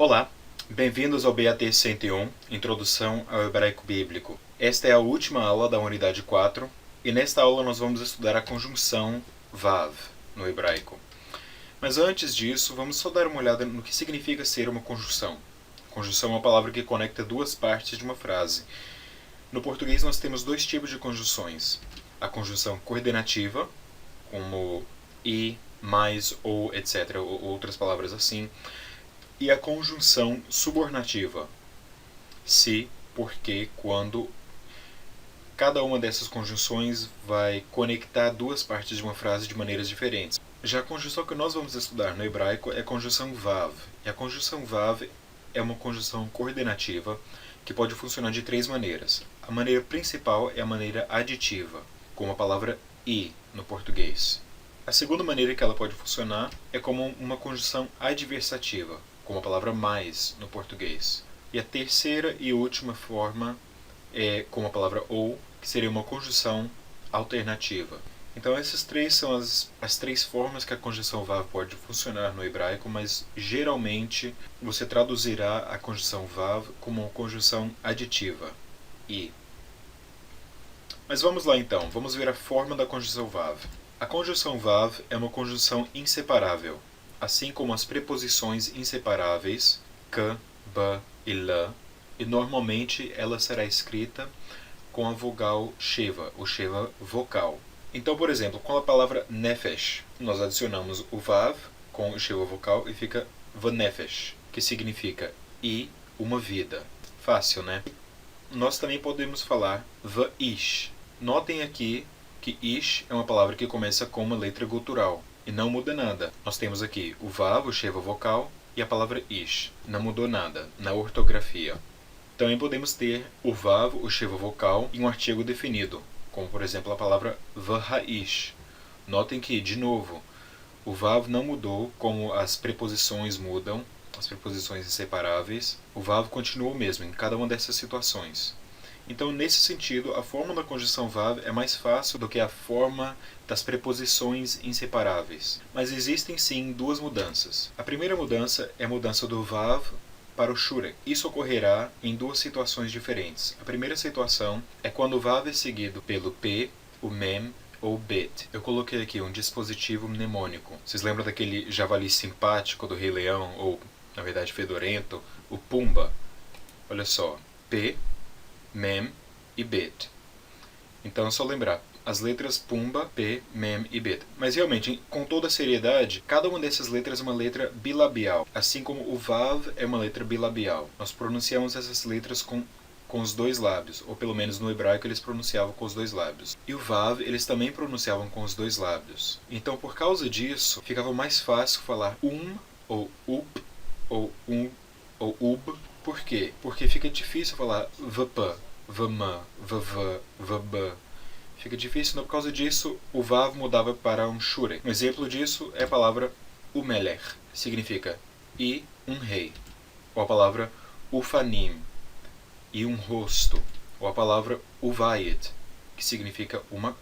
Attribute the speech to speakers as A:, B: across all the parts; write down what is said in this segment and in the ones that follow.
A: Olá, bem-vindos ao BAT 101, Introdução ao Hebraico Bíblico. Esta é a última aula da unidade 4 e nesta aula nós vamos estudar a conjunção Vav no hebraico. Mas antes disso, vamos só dar uma olhada no que significa ser uma conjunção. Conjunção é uma palavra que conecta duas partes de uma frase. No português nós temos dois tipos de conjunções. A conjunção coordenativa, como e, mais, ou, etc., ou outras palavras assim, e a conjunção subornativa, se, porque, quando. Cada uma dessas conjunções vai conectar duas partes de uma frase de maneiras diferentes. Já a conjunção que nós vamos estudar no hebraico é a conjunção Vav. E a conjunção Vav é uma conjunção coordenativa que pode funcionar de três maneiras. A maneira principal é a maneira aditiva, como a palavra e no português. A segunda maneira que ela pode funcionar é como uma conjunção adversativa, como a palavra mais no português. E a terceira e última forma é como a palavra ou, que seria uma conjunção alternativa. Então essas três são as três formas que a conjunção Vav pode funcionar no hebraico, mas geralmente você traduzirá a conjunção Vav como uma conjunção aditiva, e. Mas vamos lá então, vamos ver a forma da conjunção Vav. A conjunção Vav é uma conjunção inseparável, assim como as preposições inseparáveis, k, b e l, e normalmente ela será escrita com a vogal sheva, o sheva vocal. Então, por exemplo, com a palavra nefesh, nós adicionamos o vav com o sheva vocal e fica vanefesh, que significa e uma vida. Fácil, né? Nós também podemos falar vaish. Notem aqui que ish é uma palavra que começa com uma letra gutural e não muda nada. Nós temos aqui o vav, o sheva vocal, e a palavra ish. Não mudou nada na ortografia. Também podemos ter o vav, o sheva vocal, em um artigo definido, como por exemplo a palavra vahaish. Notem que, de novo, o vav não mudou como as preposições mudam, as preposições inseparáveis. O vav continua o mesmo em cada uma dessas situações. Então, nesse sentido, a forma da conjunção Vav é mais fácil do que a forma das preposições inseparáveis. Mas existem sim duas mudanças. A primeira mudança é a mudança do Vav para o Shurek. Isso ocorrerá em duas situações diferentes. A primeira situação é quando o Vav é seguido pelo P, o Mem ou Bet. Eu coloquei aqui um dispositivo mnemônico. Vocês lembram daquele javali simpático do Rei Leão, ou, na verdade, fedorento, o Pumba? Olha só, P, Mem e Bet. Então é só lembrar as letras Pumba, P, Mem e Bet. Mas realmente, com toda a seriedade, cada uma dessas letras é uma letra bilabial. Assim como o Vav é uma letra bilabial. Nós pronunciamos essas letras com os dois lábios, ou pelo menos no hebraico eles pronunciavam com os dois lábios. E o Vav eles também pronunciavam com os dois lábios. Então por causa disso, ficava mais fácil falar ou up, ou ou ub. Por quê? Porque fica difícil falar vp, vama, vv, vb. Fica difícil, por causa disso, o Vav mudava para um Shurek. Um exemplo disso é a palavra Umelech, significa e um rei. Ou a palavra Ufanim, e um rosto. Ou a palavra Uvayet, que significa uma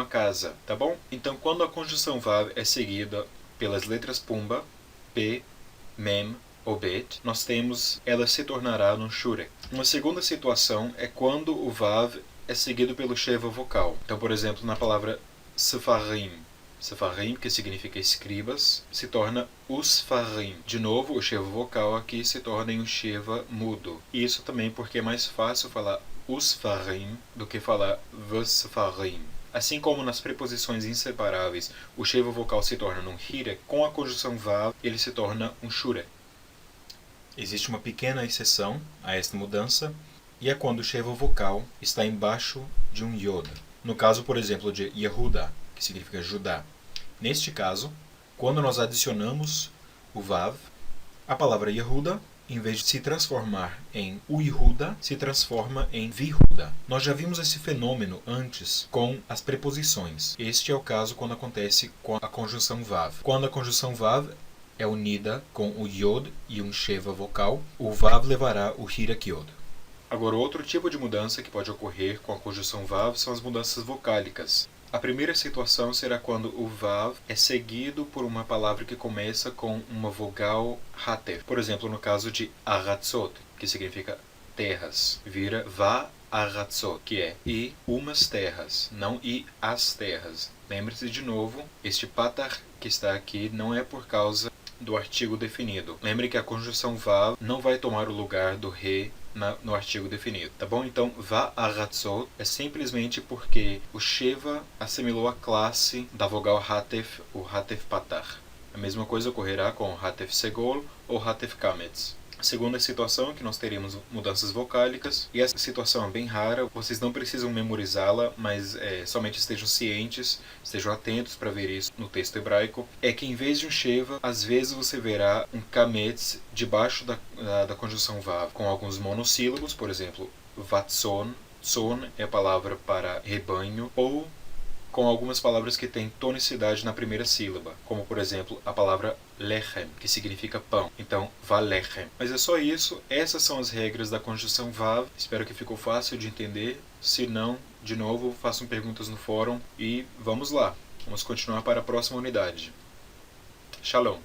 A: casa, tá bom? Então, quando a conjunção Vav é seguida pelas letras Pumba, P, Mem, Bet, nós temos, ela se tornará num Shurek. Uma segunda situação é quando o Vav é seguido pelo sheva vocal. Então, por exemplo, na palavra Sefarim, Sefarim, que significa escribas, se torna Usfarim. De novo, o sheva vocal aqui se torna em um sheva mudo. E isso também porque é mais fácil falar Usfarim do que falar Vesfarim. Assim como nas preposições inseparáveis, o sheva vocal se torna num hirek, com a conjunção Vav, ele se torna um Shurek. Existe uma pequena exceção a esta mudança, e é quando o sheva vocal está embaixo de um yod. No caso, por exemplo, de Yehuda, que significa Judá. Neste caso, quando nós adicionamos o Vav, a palavra Yehuda, em vez de se transformar em Uihuda, se transforma em Vihuda. Nós já vimos esse fenômeno antes com as preposições. Este é o caso quando acontece com a conjunção Vav. Quando a conjunção Vav é unida com o Yod e um sheva vocal, o Vav levará o hirek Yod. Agora, outro tipo de mudança que pode ocorrer com a conjunção Vav são as mudanças vocálicas. A primeira situação será quando o vav é seguido por uma palavra que começa com uma vogal hatef. Por exemplo, no caso de aratzot, que significa terras, vira va-aratzot, que é e umas terras, não e as terras. Lembre-se de novo, este patar que está aqui não é por causa do artigo definido. Lembre que a conjunção vav não vai tomar o lugar do re no artigo definido, tá bom? Então, va-aratzot é simplesmente porque o Sheva assimilou a classe da vogal hatef, o hatef patar. A mesma coisa ocorrerá com hatef segol ou hatef kametz. A segunda situação é que nós teremos mudanças vocálicas, e essa situação é bem rara, vocês não precisam memorizá-la, mas somente estejam cientes, estejam atentos para ver isso no texto hebraico, é que em vez de um Sheva, às vezes você verá um Kametz debaixo da conjunção Vav, com alguns monossílabos, por exemplo, Vatson, Tson é a palavra para rebanho, ou com algumas palavras que têm tonicidade na primeira sílaba, como por exemplo a palavra lechem, que significa pão. Então, valechem. Mas é só isso, essas são as regras da conjunção vav. Espero que ficou fácil de entender. Se não, de novo, façam perguntas no fórum e vamos lá. Vamos continuar para a próxima unidade. Shalom.